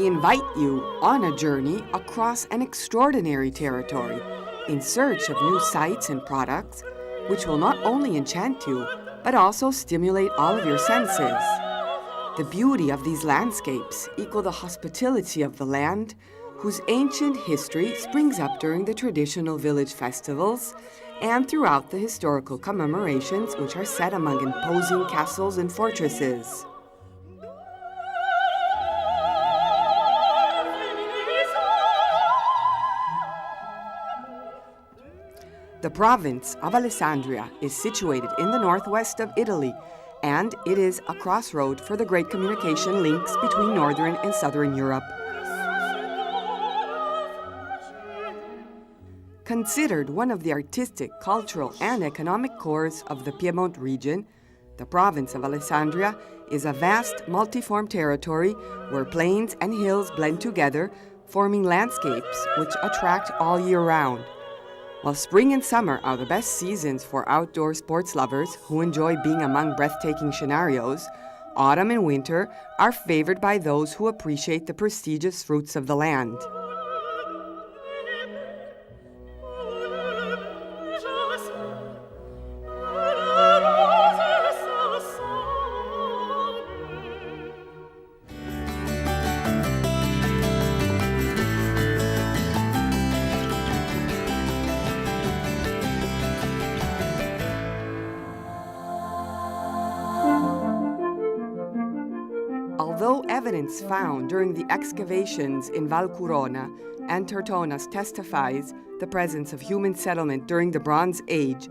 we invite you on a journey across an extraordinary territory in search of new sights and products, which will not only enchant you, but also stimulate all of your senses. The beauty of these landscapes equal the hospitality of the land, whose ancient history springs up during the traditional village festivals and throughout the historical commemorations which are set among imposing castles and fortresses. The province of Alessandria is situated in the northwest of Italy, and it is a crossroad for the great communication links between northern and southern Europe. Considered one of the artistic, cultural, and economic cores of the Piedmont region, the province of Alessandria is a vast, multiform territory where plains and hills blend together, forming landscapes which attract all year round. While spring and summer are the best seasons for outdoor sports lovers who enjoy being among breathtaking scenarios, autumn and winter are favored by those who appreciate the prestigious fruits of the land. Although evidence found during the excavations in Val Curona and Tortonas testifies the presence of human settlement during the Bronze Age,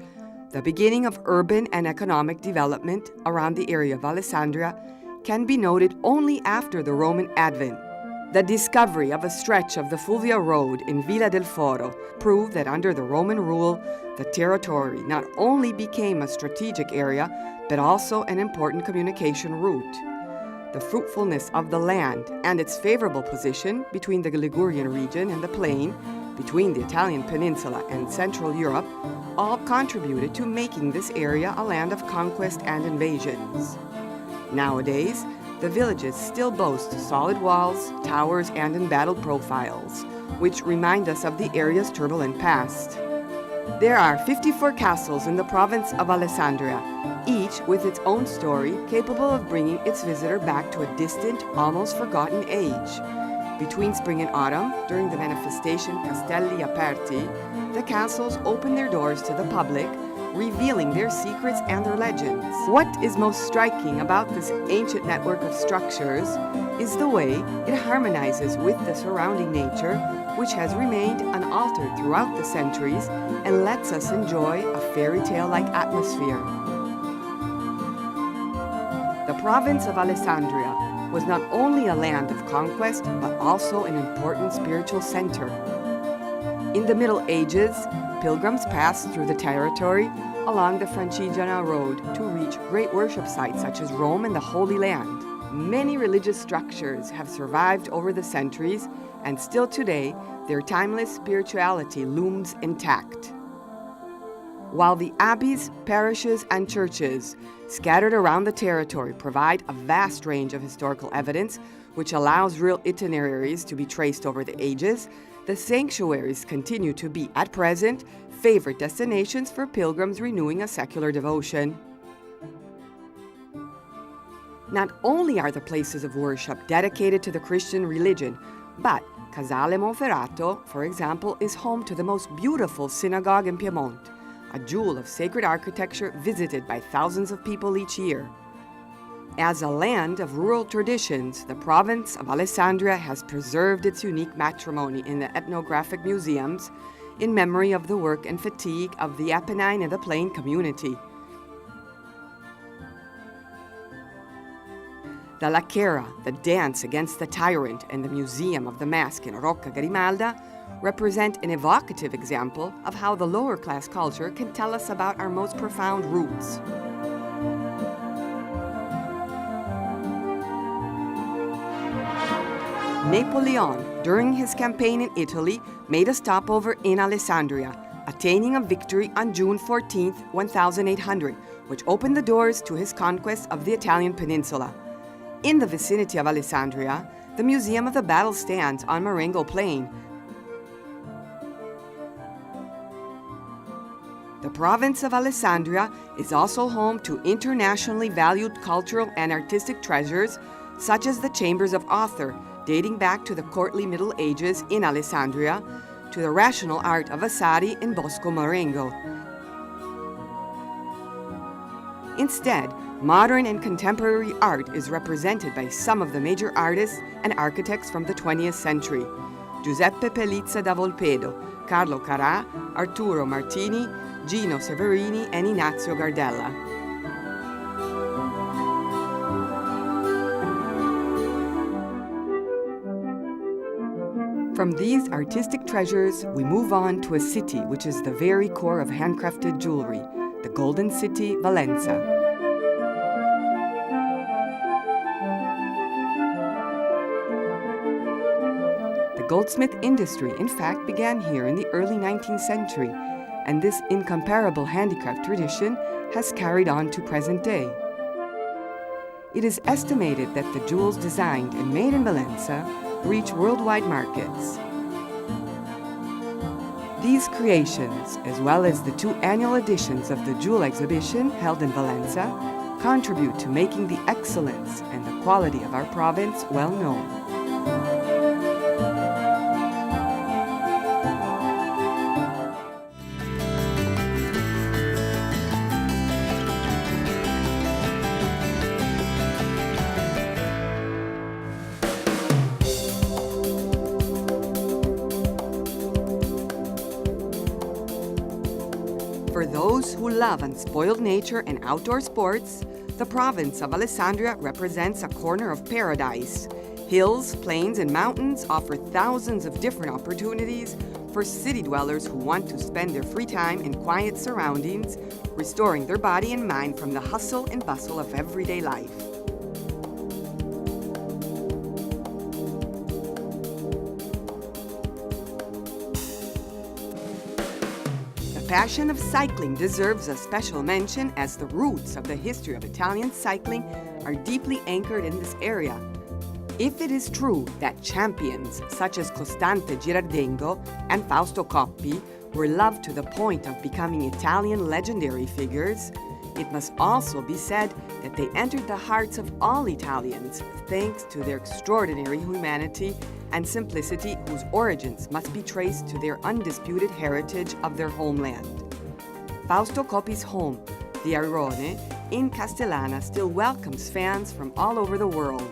the beginning of urban and economic development around the area of Alessandria can be noted only after the Roman advent. The discovery of a stretch of the Fulvia Road in Villa del Foro proved that under the Roman rule, the territory not only became a strategic area, but also an important communication route. The fruitfulness of the land and its favorable position between the Ligurian region and the plain, between the Italian peninsula and Central Europe, all contributed to making this area a land of conquest and invasions. Nowadays, the villages still boast solid walls, towers, and embattled profiles, which remind us of the area's turbulent past. There are 54 castles in the province of Alessandria, each with its own story capable of bringing its visitor back to a distant, almost forgotten age. Between spring and autumn, during the manifestation Castelli Aperti, the castles open their doors to the public, revealing their secrets and their legends. What is most striking about this ancient network of structures is the way it harmonizes with the surrounding nature, which has remained unaltered throughout the centuries and lets us enjoy a fairy tale-like atmosphere. The province of Alessandria was not only a land of conquest, but also an important spiritual center. In the Middle Ages, pilgrims passed through the territory along the Francigena Road to reach great worship sites such as Rome and the Holy Land. Many religious structures have survived over the centuries, and still today, their timeless spirituality looms intact. While the abbeys, parishes, and churches scattered around the territory provide a vast range of historical evidence, which allows real itineraries to be traced over the ages, the sanctuaries continue to be, at present, favorite destinations for pilgrims renewing a secular devotion. Not only are the places of worship dedicated to the Christian religion, but Casale Monferrato, for example, is home to the most beautiful synagogue in Piedmont, a jewel of sacred architecture visited by thousands of people each year. As a land of rural traditions, the province of Alessandria has preserved its unique matrimony in the ethnographic museums in memory of the work and fatigue of the Apennine and the Plain community. The Lacchera, the dance against the tyrant, and the Museum of the Mask in Rocca Grimalda represent an evocative example of how the lower-class culture can tell us about our most profound roots. Napoleon, during his campaign in Italy, made a stopover in Alessandria, attaining a victory on June 14, 1800, which opened the doors to his conquest of the Italian peninsula. In the vicinity of Alessandria, The Museum of the Battle stands on Marengo Plain. The province of Alessandria is also home to internationally valued cultural and artistic treasures, such as the Chambers of Author, dating back to the courtly Middle Ages in Alessandria, to the rational art of Vasari in Bosco Marengo. Instead, modern and contemporary art is represented by some of the major artists and architects from the 20th century: Giuseppe Pellizza da Volpedo, Carlo Carrà, Arturo Martini, Gino Severini, and Ignazio Gardella. From these artistic treasures, we move on to a city which is the very core of handcrafted jewelry, the Golden City, Valenza. The goldsmith industry, in fact, began here in the early 19th century, and this incomparable handicraft tradition has carried on to present day. It is estimated that the jewels designed and made in Valenza reach worldwide markets. These creations, as well as the 2 annual editions of the jewel exhibition held in Valenza, contribute to making the excellence and the quality of our province well known. For those who love unspoiled nature and outdoor sports, the province of Alessandria represents a corner of paradise. Hills, plains, and mountains offer thousands of different opportunities for city dwellers who want to spend their free time in quiet surroundings, restoring their body and mind from the hustle and bustle of everyday life. The passion of cycling deserves a special mention, as the roots of the history of Italian cycling are deeply anchored in this area. If it is true that champions such as Costante Girardengo and Fausto Coppi were loved to the point of becoming Italian legendary figures, it must also be said that they entered the hearts of all Italians thanks to their extraordinary humanity and simplicity, whose origins must be traced to their undisputed heritage of their homeland. Fausto Coppi's home, the Airone, in Castellana, still welcomes fans from all over the world.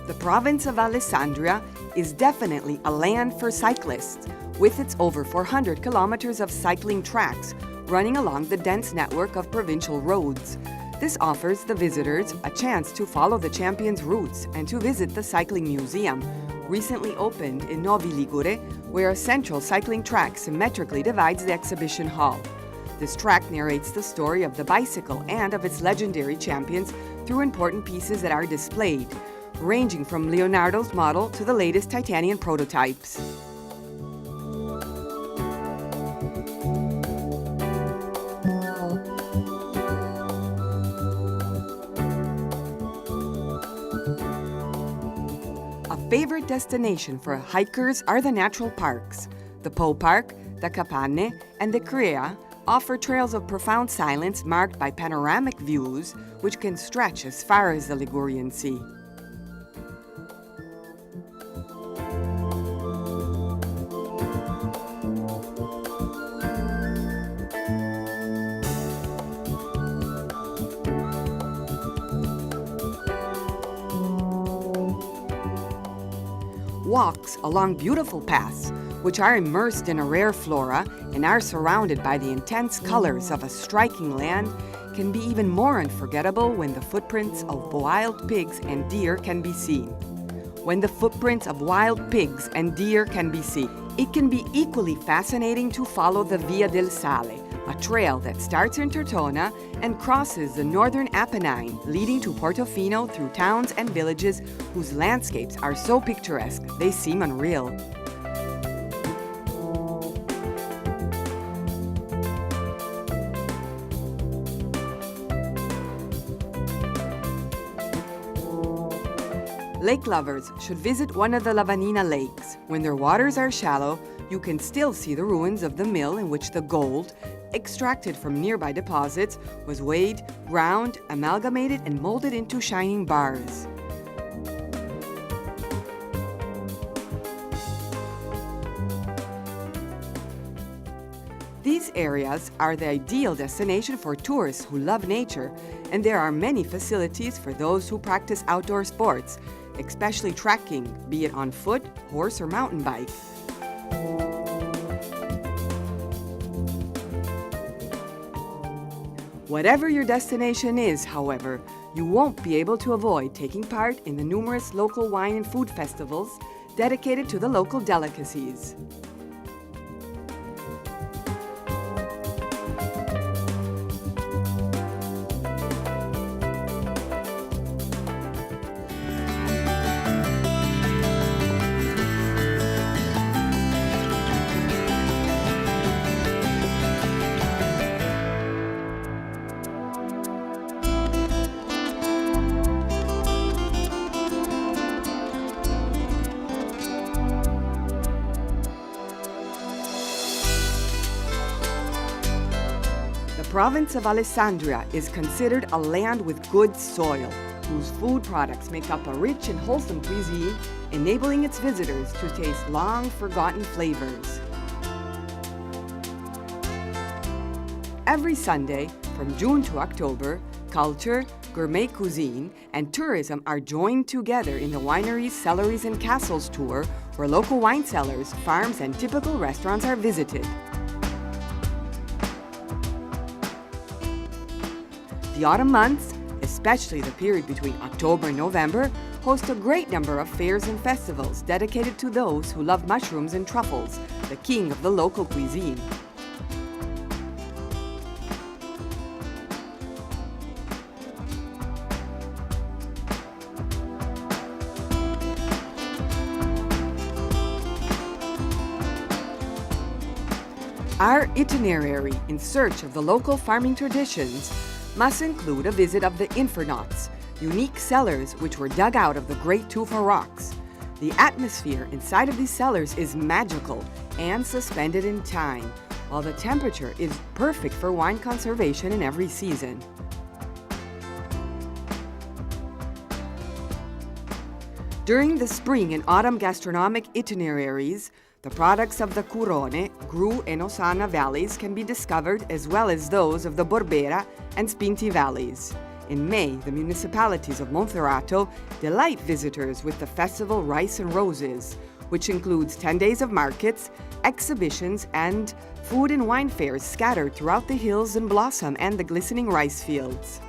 The province of Alessandria is definitely a land for cyclists, with its over 400 kilometers of cycling tracks running along the dense network of provincial roads. This offers the visitors a chance to follow the champions' routes and to visit the Cycling Museum, recently opened in Novi Ligure, where a central cycling track symmetrically divides the exhibition hall. This track narrates the story of the bicycle and of its legendary champions through important pieces that are displayed, ranging from Leonardo's model to the latest Titanian prototypes. A favorite destination for hikers are the natural parks. The Po Park, the Capanne, and the Crea offer trails of profound silence marked by panoramic views which can stretch as far as the Ligurian Sea. Walks along beautiful paths, which are immersed in a rare flora and are surrounded by the intense colors of a striking land, can be even more unforgettable when the footprints of wild pigs and deer can be seen. When the footprints of wild pigs and deer can be seen, it can be equally fascinating to follow the Via del Sale, a trail that starts in Tortona and crosses the northern Apennine, leading to Portofino through towns and villages whose landscapes are so picturesque they seem unreal. Lake lovers should visit one of the Lavanina lakes. When their waters are shallow, you can still see the ruins of the mill in which the gold, extracted from nearby deposits, was weighed, ground, amalgamated, and molded into shining bars. These areas are the ideal destination for tourists who love nature, and there are many facilities for those who practice outdoor sports, especially trekking, be it on foot, horse, or mountain bike. Whatever your destination is, however, you won't be able to avoid taking part in the numerous local wine and food festivals dedicated to the local delicacies. The province of Alessandria is considered a land with good soil, whose food products make up a rich and wholesome cuisine, enabling its visitors to taste long-forgotten flavors. Every Sunday, from June to October, culture, gourmet cuisine, and tourism are joined together in the Wineries, Celleries, and Castles tour, where local wine cellars, farms, and typical restaurants are visited. The autumn months, especially the period between October and November, host a great number of fairs and festivals dedicated to those who love mushrooms and truffles, the king of the local cuisine. Our itinerary in search of the local farming traditions must include a visit of the Infernauts, unique cellars which were dug out of the Great Tufa rocks. The atmosphere inside of these cellars is magical and suspended in time, while the temperature is perfect for wine conservation in every season. During the spring and autumn gastronomic itineraries, the products of the Curone, Gru, and Ossana valleys can be discovered, as well as those of the Borbera and Spinti valleys. In May, the municipalities of Monferrato delight visitors with the festival Rice and Roses, which includes 10 days of markets, exhibitions, and food and wine fairs scattered throughout the hills and blossom and the glistening rice fields.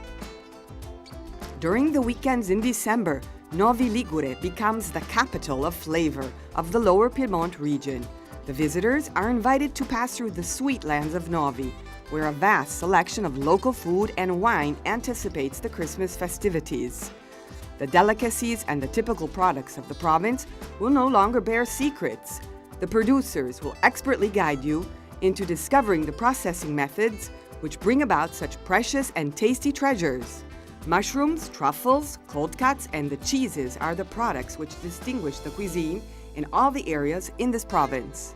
During the weekends in December, Novi Ligure becomes the capital of flavor of the Lower Piedmont region. The visitors are invited to pass through the sweet lands of Novi, where a vast selection of local food and wine anticipates the Christmas festivities. The delicacies and the typical products of the province will no longer bear secrets. The producers will expertly guide you into discovering the processing methods which bring about such precious and tasty treasures. Mushrooms, truffles, cold cuts, and the cheeses are the products which distinguish the cuisine in all the areas in this province.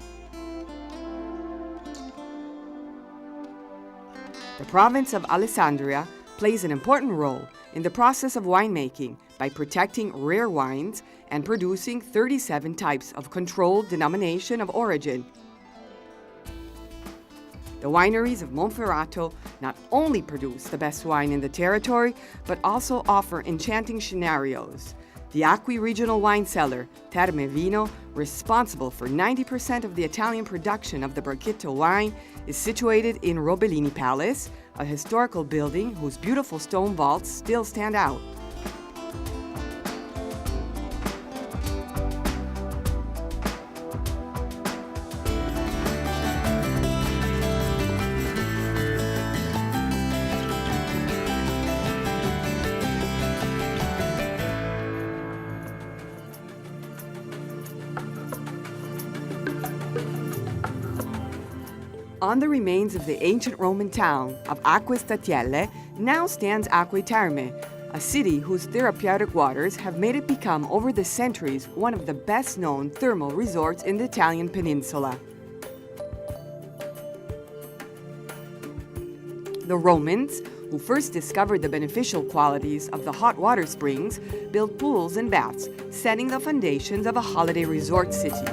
The province of Alessandria plays an important role in the process of winemaking by protecting rare wines and producing 37 types of controlled denomination of origin. The wineries of Monferrato not only produce the best wine in the territory, but also offer enchanting scenarios. The Acqui regional wine cellar, Terme Vino, responsible for 90% of the Italian production of the Brachetto wine, is situated in Robellini Palace, a historical building whose beautiful stone vaults still stand out. On the remains of the ancient Roman town of Acque Statielle now stands Acque Terme, a city whose therapeutic waters have made it become, over the centuries, one of the best-known thermal resorts in the Italian peninsula. The Romans, who first discovered the beneficial qualities of the hot water springs, built pools and baths, setting the foundations of a holiday resort city.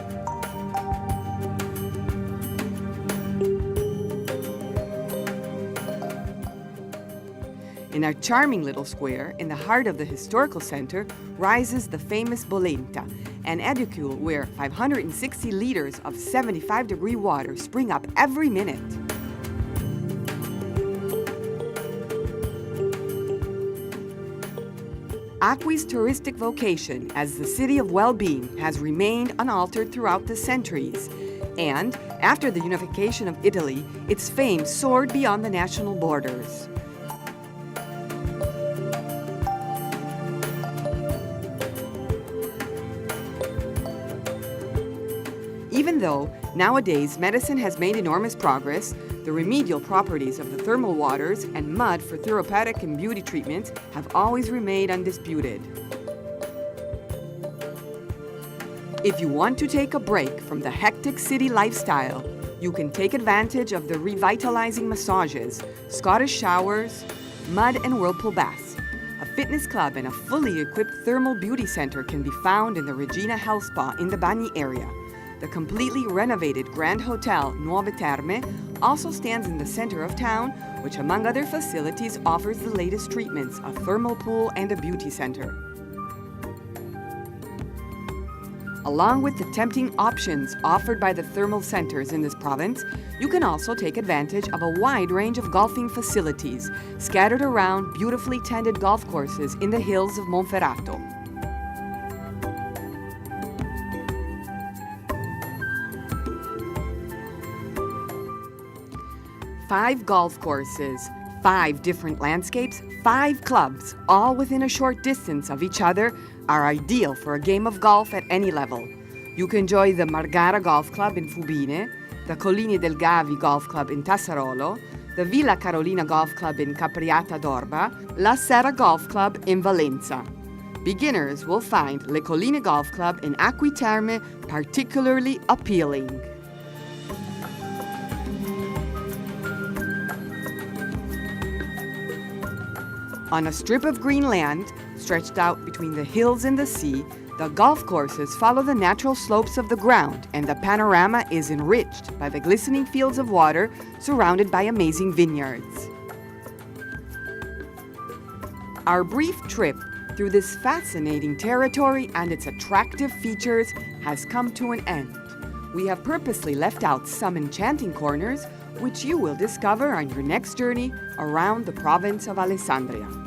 In a charming little square, in the heart of the historical center, rises the famous Bolenta, an edicule where 560 liters of 75-degree water spring up every minute. Acqui's touristic vocation as the city of well-being has remained unaltered throughout the centuries, and after the unification of Italy, its fame soared beyond the national borders. Even though nowadays medicine has made enormous progress, the remedial properties of the thermal waters and mud for therapeutic and beauty treatments have always remained undisputed. If you want to take a break from the hectic city lifestyle, you can take advantage of the revitalizing massages, Scottish showers, mud and whirlpool baths. A fitness club and a fully equipped thermal beauty center can be found in the Regina Health Spa in the Bagni area. The completely renovated Grand Hotel Nuove Terme also stands in the center of town, which among other facilities offers the latest treatments, a thermal pool and a beauty center. Along with the tempting options offered by the thermal centers in this province, you can also take advantage of a wide range of golfing facilities scattered around beautifully tended golf courses in the hills of Monferrato. 5 golf courses, 5 different landscapes, 5 clubs, all within a short distance of each other, are ideal for a game of golf at any level. You can enjoy the Margara Golf Club in Fubine, the Colline del Gavi Golf Club in Tassarolo, the Villa Carolina Golf Club in Capriata d'Orba, La Serra Golf Club in Valenza. Beginners will find Le Colline Golf Club in Acqui Terme particularly appealing. On a strip of green land, stretched out between the hills and the sea, the golf courses follow the natural slopes of the ground, and the panorama is enriched by the glistening fields of water surrounded by amazing vineyards. Our brief trip through this fascinating territory and its attractive features has come to an end. We have purposely left out some enchanting corners, which you will discover on your next journey around the province of Alessandria.